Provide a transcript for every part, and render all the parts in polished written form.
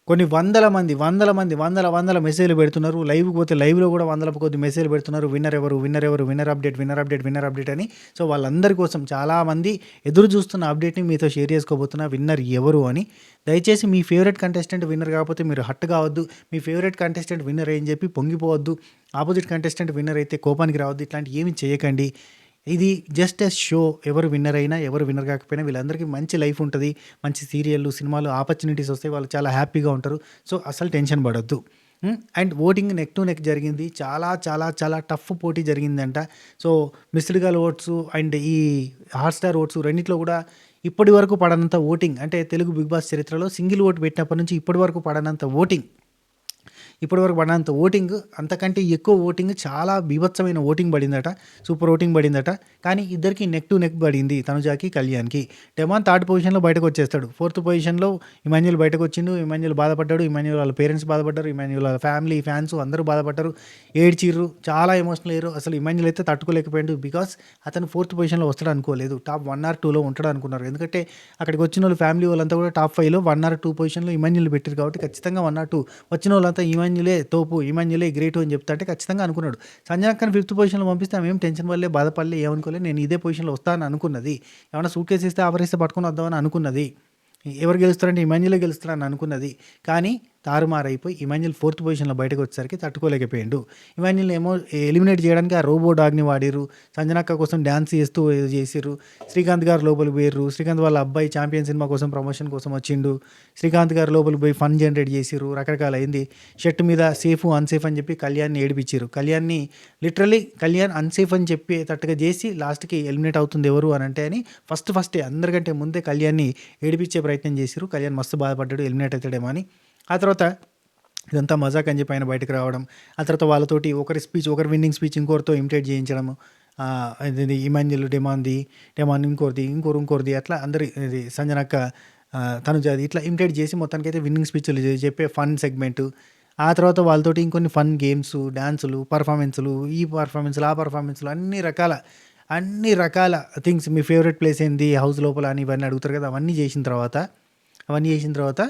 కొన్ని వందల మెసేజ్‌లు పెడుతున్నారు. లైవ్‌కి పోతే లైవ్‌లో కూడా వందల కొద్ది మెసేజ్‌లు పెడుతున్నారు. విన్నర్ ఎవరు? విన్నర్ ఎవరు? Winner update, winner update, winner update అని. సో, వాళ్ళందరి కోసం చాలామంది ఎదురు చూస్తున్న అప్డేట్‌ని మీతో షేర్ చేసుకోబోతున్నా. విన్నర్ ఎవరు అని. దయచేసి మీ ఫేవరెట్ కంటెస్టెంట్ విన్నర్ కాకపోతే మీరు హర్ట్ కావద్దు. మీ ఫేవరెట్ కంటెస్టెంట్ విన్నర్ అని చెప్పి పొంగిపోవద్దు. ఆపోజిట్ కంటెస్టెంట్ విన్నర్ అయితే కోపానికి రావద్దు. ఇట్లాంటివి ఏమి చేయకండి. ఇది జస్ట్ ఎ షో. ఎవరు విన్నర్ అయినా, ఎవరు విన్నర్ కాకపోయినా వీళ్ళందరికీ మంచి లైఫ్ ఉంటది. మంచి సీరియల్లు, సినిమాలు ఆపర్చునిటీస్ వస్తాయి. వాళ్ళు చాలా హ్యాపీగా ఉంటారు. సో, అస్సలు టెన్షన్ పడొద్దు. And voting neck to neck జరిగింది. చాలా టఫ్ పోటీ జరిగిందంట. So, missed call votes and ఈ హాట్‌స్టార్ ఓట్స్ రెండిట్లో కూడా ఇప్పటి వరకు పడనంత ఓటింగ్, అంటే తెలుగు బిగ్ బాస్ చరిత్రలో సింగిల్ ఓట్ పెట్టినప్పటి నుంచి ఇప్పటి వరకు పడనంత ఓటింగ్, ఇప్పటివరకు పడినంత ఓటింగ్, అంతకంటే ఎక్కువ ఓటింగ్, చాలా బీభత్సమైన ఓటింగ్ పడిందట. సూపర్ ఓటింగ్ పడిందట. కానీ ఇద్దరికి నెక్ టు నెక్ పడింది, తనుజాకి, కళ్యాణ్‌కి. డెమాన్ థర్డ్ పొజిషన్‌లో బయటకు వచ్చేస్తాడు. ఫోర్త్ పొజిషన్‌లో ఇమాన్యుల్ బయటకు వచ్చిండు. ఇమాన్యుల్ బాధపడ్డాడు. ఇమాన్యుల్ వాళ్ళ పేరెంట్స్ బాధపడ్డారు. ఇమాన్యుల్ వాళ్ళ ఫ్యామిలీ, ఫ్యాన్స్ అందరూ బాధపడ్డారు. ఏడ్చిర్రు. చాలా ఎమోషనల్ అయ్యారు. అసలు ఇమాన్యుల్ అయితే తట్టుకోలేకపోయాడు. బికాస్ అతను ఫోర్త్ పొజిషన్‌లో వస్తాడు అనుకోలేదు. టాప్ 1 ఆర్ 2లో ఉంటాడు అనుకున్నారు. ఎందుకంటే అక్కడికి వచ్చిన వాళ్ళు ఫ్యామిలీ వాళ్ళంతా కూడా టాప్ 5లో 1 ఆర్ 2 పొజిషన్‌లో ఇమాన్యుల్ పెట్టారు కాబట్టి ఖచ్చితంగా 1 ఆర్ 2 వచ్చిన వాళ్ళంతా ఇమాన్యులే తోపు, ఇమాన్యులే గ్రేటు అని చెప్తా అంటే ఖచ్చితంగా అనుకున్నాడు. సంజన అక్కని ఫిఫ్త్ పొజిషన్‌లో పంపిస్తే ఆమె ఏం టెన్షన్ పడలే, బాధపడలే, ఏమనుకోలే. నేను ఇదే పొజిషన్‌లో వస్తానని అనుకున్నది. ఏమన్నా సూట్ కేస్ ఇస్తే ఆఫర్ పట్టుకొని వద్దామని అనుకున్నది. ఎవరు గెలుస్తారంటే ఇమాన్యులే గెలుస్తారని అనుకున్నది. కానీ తారుమారైపోయి ఇమాన్యుల్ ఫోర్త్ పొజిషన్‌లో బయటకు వచ్చేసరికి తట్టుకోలేకపోయిండు. ఇమాన్యుల్‌ని ఏమో ఎలిమినేట్ చేయడానికి ఆ రోబో డాగ్‌ని వాడిర్రు. సంజనక్క కోసం డాన్స్ చేస్తూ ఏదో చేసిర్రు. శ్రీకాంత్ గారు లోపలికి పోయిర్రు. శ్రీకాంత్ వాళ్ళ అబ్బాయి ఛాంపియన్ సినిమా కోసం ప్రమోషన్ కోసం వచ్చిండు. శ్రీకాంత్ గారు లోపలికి పోయి ఫన్ జనరేట్ చేసిర్రు. రకరకాలైంది. షర్ట్ మీద సేఫ్, అన్‌సేఫ్ అని చెప్పి కళ్యాణ్‌ని ఏడిపించిర్రు. కళ్యాణ్‌ని లిటరల్లీ కళ్యాణ్ అన్‌సేఫ్ అని చెప్పేటట్టుగా చేసి లాస్ట్‌కి ఎలిమినేట్ అవుతుంది ఎవరు అని అంటే అని ఫస్టే అందరికంటే ముందే కళ్యాణ్‌ని ఏడిపించే ప్రయత్నం చేసిర్రు. కళ్యాణ్ మస్తు బాధపడ్డాడు ఎలిమినేట్ అవుతాడేమో అని. ఆ తర్వాత ఇదంతా మజాక్ అని చెప్పి ఆయన బయటకు రావడం. ఆ తర్వాత వాళ్ళతోటి ఒకరి విన్నింగ్ స్పీచ్ ఇంకొకరితో ఇమిటేట్ చేయించడము. ఇది ఇమాన్యుల్ డెమాన్ ఇంకోరిది అట్లా అందరి ఇది సంజనక్క, తనుజాది ఇట్లా ఇమిటేట్ చేసి మొత్తానికైతే విన్నింగ్ స్పీచ్‌లు చెప్పే ఫన్ సెగ్మెంటు. ఆ తర్వాత వాళ్ళతోటి ఇంకొన్ని ఫన్ గేమ్స్, డాన్సులు, పర్ఫార్మెన్స్‌లు, ఈ పర్ఫార్మెన్స్‌లు, ఆ పర్ఫార్మెన్స్‌లు అన్ని రకాల థింగ్స్. మీ ఫేవరెట్ ప్లేస్ ఏంది హౌస్ లోపల అని ఇవన్నీ అడుగుతారు కదా! అవన్నీ చేసిన తర్వాత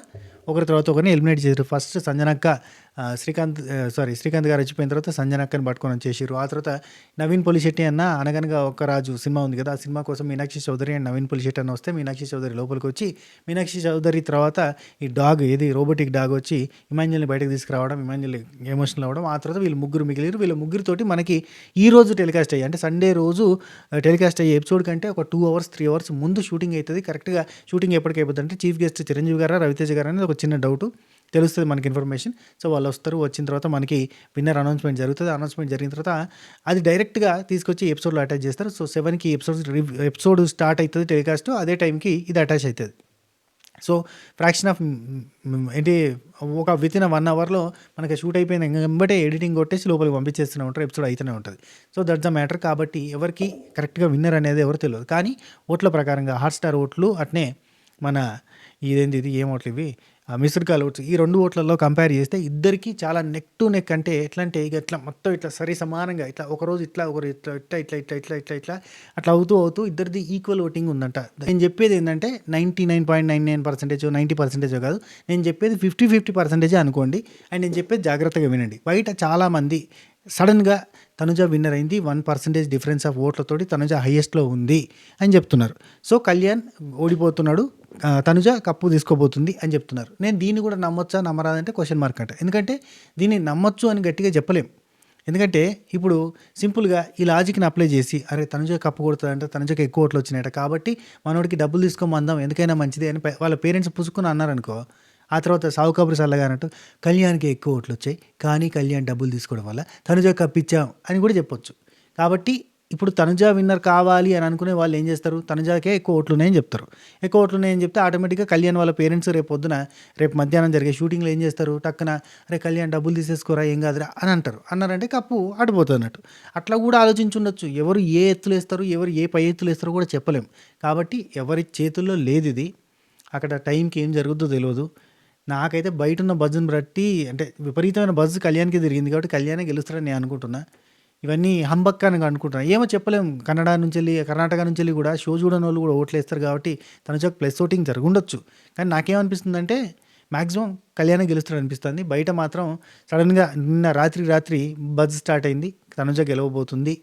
ఒకరి తర్వాత ఒకరిని ఎలిమినేట్ చేసారు. ఫస్ట్ సంజనక్క, శ్రీకాంత్ గారు వచ్చిపోయిన తర్వాత సంజనక్కని పట్టుకొని వచ్చేసారు. ఆ తర్వాత నవీన్ పొలిశెట్టి అన్న అనగనగా ఒక రాజు సినిమా ఉంది కదా, ఆ సినిమా కోసం మీనాక్షి చౌదరి అండ్ నవీన్ పొలిశెట్టి అన్న వస్తే మీనాక్షి చౌదరి లోపలికి వచ్చి, మీనాక్షి చౌదరి తర్వాత ఈ డాగ్ రోబోటిక్ డాగ్ వచ్చి ఇమాన్యుల్ని బయటకు తీసుకురావడం, ఇమాన్యుల్ ఎమోషనల్ అవ్వడం. ఆ తర్వాత వీళ్ళు ముగ్గురు మిగిలిరు. వీళ్ళ ముగ్గురితోటి మనకి ఈ రోజు టెలికాస్ట్ అయ్యి, అంటే సండే రోజు టెలికాస్ట్ అయ్యే ఎపిసోడ్ కంటే ఒక 2 అవర్స్ 3 అవర్స్ ముందు షూటింగ్ అవుతుంది. కరెక్ట్గా షూటింగ్ ఎప్పటికైపోతుంది అంటే చీఫ్ గెస్ట్ చిరంజీవి గారా, రవితేజ గారు అనేది ఒక చిన్న డౌట్. తెలుస్తుంది మనకి ఇన్ఫర్మేషన్. సో, వాళ్ళు వస్తారు. వచ్చిన తర్వాత మనకి విన్నర్ అనౌన్స్మెంట్ జరుగుతుంది. అనౌన్స్మెంట్ జరిగిన తర్వాత అది డైరెక్ట్గా తీసుకొచ్చి ఎపిసోడ్లో అటాచ్ చేస్తారు. సో, 7కి ఎపిసోడ్ స్టార్ట్ అవుతుంది టెలికాస్ట్. అదే టైంకి ఇది అటాచ్ అవుతుంది. సో, ఫ్రాక్షన్ ఆఫ్ ఏంటి ఒక వితిన్ 1 అవర్లో మనకి షూట్ అయిపోయిన వెంబటే ఎడిటింగ్ కొట్టేసి లోపలికి పంపించేస్తూనే ఉంటారు. ఎపిసోడ్ అయితేనే ఉంటుంది. So, that's the matter. కాబట్టి ఎవరికి కరెక్ట్గా విన్నర్ అనేది ఎవరు తెలియదు. కానీ ఓట్ల ప్రకారంగా హాట్‌స్టార్ ఓట్లు, అట్నే మన ఇది ఏం ఓట్లు ఇవి, మిస్డ్ కాల్ ఓట్స్, ఈ 2 ఓట్లలో కంపేర్ చేస్తే ఇద్దరికి చాలా నెక్ టు నెక్. అంటే ఎట్లా అంటే ఇక ఇట్లా మొత్తం ఇట్లా సరి సమానంగా ఇట్లా ఒకరోజు ఇట్లా, ఒకరు ఇట్లా అట్లా అవుతూ ఇద్దరిది ఈక్వల్ ఓటింగ్ ఉందంట. నేను చెప్పేది ఏంటంటే 99.99% 90% కాదు. నేను చెప్పేది 50% అనుకోండి. అండ్ నేను చెప్పేది జాగ్రత్తగా వినండి. బయట చాలామంది సడన్గా తనుజ విన్నర్ అయింది, 1% డిఫరెన్స్ ఆఫ్ ఓట్లతోటి తనుజ హైయెస్ట్లో ఉంది అని చెప్తున్నారు. సో, కళ్యాణ్ ఓడిపోతున్నాడు, తనుజ కప్పు తీసుకోబోతుంది అని చెప్తున్నారు. నేను దీన్ని కూడా నమ్మొచ్చా నమ్మరాదంటే క్వశ్చన్ మార్క్ అంట. ఎందుకంటే దీన్ని నమ్మొచ్చు అని గట్టిగా చెప్పలేం. ఎందుకంటే ఇప్పుడు సింపుల్గా ఈ లాజిక్ని అప్లై చేసి, అరే తనుజ కప్పు కొడుతుందంటే తనుజకి ఎక్కువ ఓట్లు వచ్చినాయట కాబట్టి మనోడికి డబ్బులు తీసుకోమందాం ఎందుకైనా మంచిది అని వాళ్ళ పేరెంట్స్ పుసుకుని అన్నారనుకో, ఆ తర్వాత సావు కబురు సల్లగా అన్నట్టు కళ్యాణ్‌కి ఎక్కువ ఓట్లు వచ్చాయి, కానీ కళ్యాణ్ డబ్బులు తీసుకోవడం వల్ల తనుజ కప్పిచ్చాం అని కూడా చెప్పొచ్చు. కాబట్టి ఇప్పుడు తనుజ విన్నర్ కావాలి అని అనుకునే వాళ్ళు ఏం చేస్తారు, తనుజాకే ఎక్కువ ఓట్లు ఉన్నాయని చెప్తారు. ఎక్కువ ఓట్లు ఉన్నాయని చెప్తే ఆటోమేటిక్గా కళ్యాణ్ వాళ్ళ పేరెంట్స్ రేపు మధ్యాహ్నం జరిగే షూటింగ్లో ఏం చేస్తారు, టక్కున అరే కళ్యాణ్ డబ్బులు తీసేసుకోరా ఏం కాదురా అని అంటారు. అన్నారంటే కప్పు అడిపోతుంది అన్నట్టు. అట్లా కూడా ఆలోచించుండొచ్చు. ఎవరు ఏ ఎత్తులు వేస్తారు, ఎవరు ఏ పై ఎత్తులు వేస్తారో కూడా చెప్పలేం. కాబట్టి ఎవరి చేతుల్లో లేదు ఇది. అక్కడ టైంకి ఏం జరుగుద్దో తెలియదు. నాకైతే బయటున్న బజ్‌ని బట్టి అంటే విపరీతమైన బజ్ కళ్యాణ్‌కే తిరిగింది కాబట్టి కళ్యాణే గెలుస్తాడని నేను అనుకుంటున్నా. ఇవన్నీ హంబక్ అని అనుకుంటున్నా. ఏమో చెప్పలేం. కర్ణాటక నుంచెల్లి కూడా షో చూడనోళ్ళు కూడా ఓట్లేస్తారు కాబట్టి తనుజకు ప్లస్ ఓటింగ్ జరుగుండొచ్చు. కానీ నాకేమనిపిస్తుందంటే మ్యాక్సిమం కళ్యాణే గెలుస్తాడు అనిపిస్తుంది. బయట మాత్రం సడన్గా నిన్న రాత్రి బజ్ స్టార్ట్ అయింది, తనుజ గెలవబోతుంది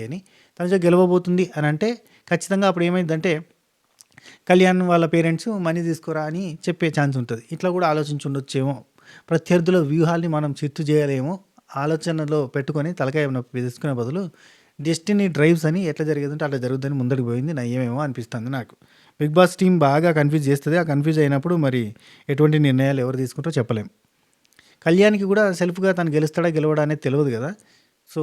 అని. తనుజ గెలవబోతుంది అని అంటే ఖచ్చితంగా అప్పుడు ఏమైందంటే కళ్యాణ్ వాళ్ళ పేరెంట్స్ మనీ తీసుకురా అని చెప్పే ఛాన్స్ ఉంటుంది. ఇట్లా కూడా ఆలోచించుండొచ్చేమో. ప్రత్యర్థుల వ్యూహాల్ని మనం చిత్తు చేయలేమో ఆలోచనలో పెట్టుకొని తలకాయ నొప్పి తీసుకునే బదులు డెస్టినీ డ్రైవ్స్ అని ఎట్లా జరిగేదంటే అట్లా జరుగుతుందని ముందరికి పోయింది. నయ్యమేమో అనిపిస్తుంది నాకు. బిగ్ బాస్ టీం బాగా కన్ఫ్యూజ్ చేస్తుంది. ఆ కన్ఫ్యూజ్ అయినప్పుడు మరి ఎటువంటి నిర్ణయాలు ఎవరు తీసుకుంటారో చెప్పలేం. కళ్యాణ్కి కూడా సెల్ఫ్గా తను గెలుస్తాడా గెలవడా అనేది తెలియదు కదా. సో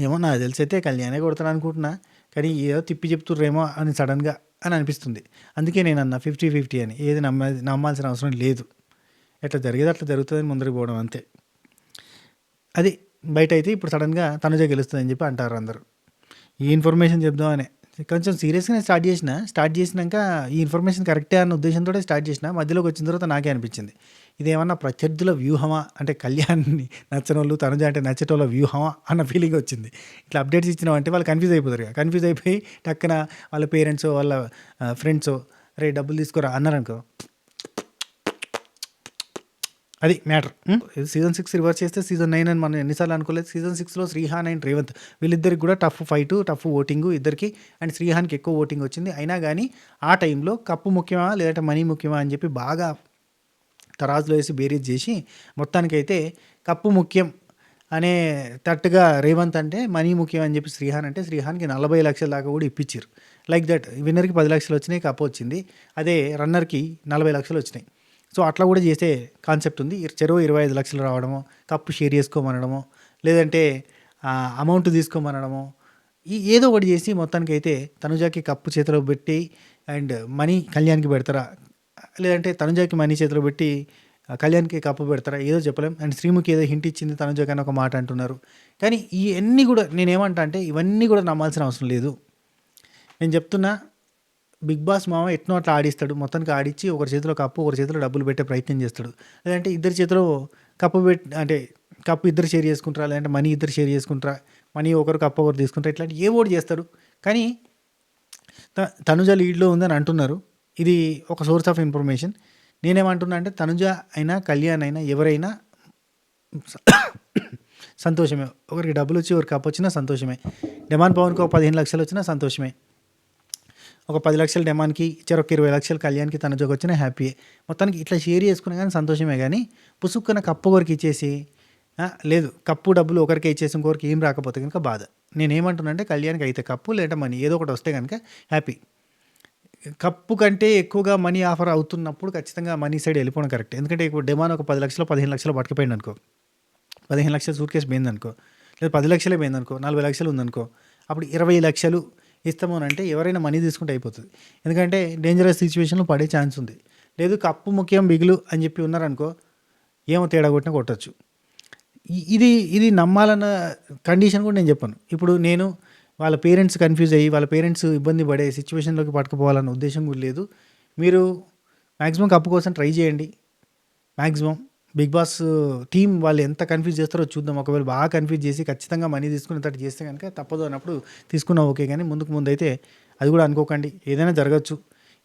ఏమో నాకు తెలిసైతే కళ్యాణే కొడతాను అనుకుంటున్నా, కానీ ఏదో తిప్పి చెప్తుర్రేమో అని సడన్గా అని అనిపిస్తుంది. అందుకే నేను అన్న 50-50 అని. ఏది నమ్మాల్సిన అవసరం లేదు. ఎట్లా జరిగేది అట్లా జరుగుతుందని ముందరికి పోవడం అంతే. అది బయట అయితే ఇప్పుడు సడన్గా తనుజ గెలుస్తుందని చెప్పి అంటారు అందరూ. ఈ ఇన్ఫర్మేషన్ చెప్దామని కొంచెం సీరియస్గానే స్టార్ట్ చేసినాక ఈ ఇన్ఫర్మేషన్ కరెక్టే అన్న ఉద్దేశంతో స్టార్ట్ చేసిన. మధ్యలోకి వచ్చిన తర్వాత నాకే అనిపించింది ఇదేమన్నా ప్రత్యర్థుల వ్యూహమా, అంటే కళ్యాణ్ని నచ్చనోళ్ళు తనుజ అంటే నచ్చేటోళ్ళ వ్యూహమా అన్న ఫీలింగ్ వచ్చింది. ఇట్లా అప్డేట్స్ ఇచ్చినామంటే వాళ్ళు కన్ఫ్యూజ్ అయిపోతారు. కన్ఫ్యూజ్ అయిపోయి టక్కన వాళ్ళ పేరెంట్స్ వాళ్ళ ఫ్రెండ్స్ రే డబ్బులు తీసుకోరా అన్నారనుకో, అది మ్యాటర్. సీజన్ 6 రివర్స్ చేస్తే సీజన్ 9 అని మనం ఎన్నిసార్లు అనుకోలేదు. సీజన్ 6లో శ్రీహాన్ అండ్ రేవంత్ వీళ్ళిద్దరికి కూడా టఫ్ ఫైటు, టఫ్ ఓటింగు ఇద్దరికి. అండ్ శ్రీహాన్కి ఎక్కువ ఓటింగ్ వచ్చింది. అయినా కానీ ఆ టైంలో కప్పు ముఖ్యమా లేదంటే మనీ ముఖ్యమా అని చెప్పి బాగా తరాజులో వేసి బేరీజ్ చేసి మొత్తానికైతే కప్పు ముఖ్యం అనే తట్టుగా రేవంత్ అంటే మనీ ముఖ్యం అని చెప్పి శ్రీహాన్ అంటే శ్రీహాన్కి 40 లక్షల దాకా కూడా ఇప్పించారు. లైక్ దట్ విన్నర్కి 10 లక్షలు వచ్చినాయి, కప్పు వచ్చింది. అదే రన్నర్కి 40 లక్షలు వచ్చినాయి. సో అట్లా కూడా చేసే కాన్సెప్ట్ ఉంది. చెరువు 25 లక్షలు రావడమో, కప్పు షేర్ చేసుకోమనడమో, లేదంటే అమౌంట్ తీసుకోమనడమో, ఏదో ఒకటి చేసి మొత్తానికైతే తనుజాకి కప్పు చేతిలో పెట్టి అండ్ మనీ కళ్యాణ్కి పెడతారా, లేదంటే తనుజాకి మనీ చేతిలో పెట్టి కళ్యాణ్కి కప్పు పెడతారా, ఏదో చెప్పలేం. అండ్ శ్రీముఖి ఏదో హింట్ ఇచ్చింది తనుజ కానీ ఒక మాట అంటున్నారు. కానీ ఇవన్నీ కూడా నేనేమంటా అంటే ఇవన్నీ కూడా నమ్మాల్సిన అవసరం లేదు. నేను చెప్తున్నా, బిగ్ బాస్ మామ ఎట్నో అట్లా ఆడిస్తాడు. మొత్తానికి ఆడిచ్చి ఒకరి చేతిలో కప్పు ఒకరి చేతిలో డబ్బులు పెట్టే ప్రయత్నం చేస్తాడు. లేదంటే ఇద్దరి చేతిలో కప్పు అంటే కప్పు ఇద్దరు షేర్ చేసుకుంటారా, లేదంటే మనీ ఇద్దరు షేర్ చేసుకుంటారా, మనీ ఒకరు కప్పు ఒకరు తీసుకుంటారా, ఇట్లాంటి ఏ ఓడి చేస్తాడు. కానీ తనుజ లీడ్లో ఉందని అంటున్నారు. ఇది ఒక సోర్స్ ఆఫ్ ఇన్ఫర్మేషన్. నేనేమంటున్నా అంటే తనుజ అయినా కళ్యాణ్ అయినా ఎవరైనా సంతోషమే. ఒకరికి డబ్బులు వచ్చి ఒకరికి కప్పు వచ్చినా సంతోషమే. డిమాండ్ పవన్కి ఒక 15 లక్షలు వచ్చినా సంతోషమే. ఒక 10 లక్షలు డెమాన్కి ఇచ్చారు, ఒక 20 లక్షలు కళ్యాణ్కి తనుజకు వచ్చినా హ్యాపీయే. మొత్తానికి ఇట్లా షేర్ చేసుకునే కానీ సంతోషమే. కానీ పుసుక్కున కప్పు ఒకరికి ఇచ్చేసి లేదు కప్పు డబ్బులు ఒకరికి ఇచ్చేసి ఇంకొకరికి ఏం రాకపోతే కనుక బాధ. నేనేమంటున్నా అంటే కళ్యాణ్కి అయితే కప్పు లేదా మనీ ఏదో ఒకటి వస్తే కనుక హ్యాపీ. కప్పు కంటే ఎక్కువగా మనీ ఆఫర్ అవుతున్నప్పుడు ఖచ్చితంగా మనీ సైడ్ వెళ్ళిపోవడం కరెక్ట్. ఎందుకంటే ఇప్పుడు డిమాండ్ ఒక 10 లక్షలు 15 లక్షలు పట్టుకుపోయింది అనుకో, 15 లక్షలు సూట్ కేసు పోయింది అనుకో, లేదా 10 లక్షలే పోయింది అనుకో, 40 లక్షలు ఉందనుకో, అప్పుడు 20 లక్షలు ఇస్తాము అని అంటే ఎవరైనా మనీ తీసుకుంటే అయిపోతుంది. ఎందుకంటే డేంజరస్ సిచ్యువేషన్లో పడే ఛాన్స్ ఉంది. లేదు కప్పు ముఖ్యం బిగులు అని చెప్పి ఉన్నారనుకో, ఏమో తేడా కొట్టినా కొట్టచ్చు. ఇది నమ్మాలన్న కండిషన్ కూడా నేను చెప్పాను. ఇప్పుడు నేను వాళ్ళ పేరెంట్స్ కన్ఫ్యూజ్ అయ్యి వాళ్ళ పేరెంట్స్ ఇబ్బంది పడే సిచ్యువేషన్లోకి పట్టుకుపోవాలన్న ఉద్దేశం కూడా లేదు. మీరు మ్యాక్సిమం కప్పు కోసం ట్రై చేయండి. మ్యాక్సిమం బిగ్ బాస్ టీం వాళ్ళు ఎంత కన్ఫ్యూజ్ చేస్తారో చూద్దాం. ఒకవేళ బాగా కన్ఫ్యూజ్ చేసి ఖచ్చితంగా మనీ తీసుకునేటట్టు చేస్తే కనుక తప్పదు అన్నప్పుడు తీసుకున్నా ఓకే. కానీ ముందు అయితే అది కూడా అనుకోకండి, ఏదైనా జరగచ్చు.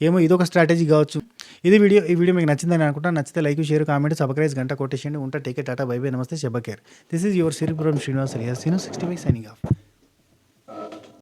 ఏమో ఇదొక స్ట్రాటజీ కావచ్చు. ఈ వీడియో మీకు నచ్చిందని అనుకుంటా. నచ్చితే లైక్, షేర్, కామెంట్, సబ్స్క్రైబ్ గంట కొట్టేసేయండి. ఉంటా. టేక్ టాటా, బై బై, నమస్తే, శుభకేర్. This is your Siripuram Srinivas, 65 signing of.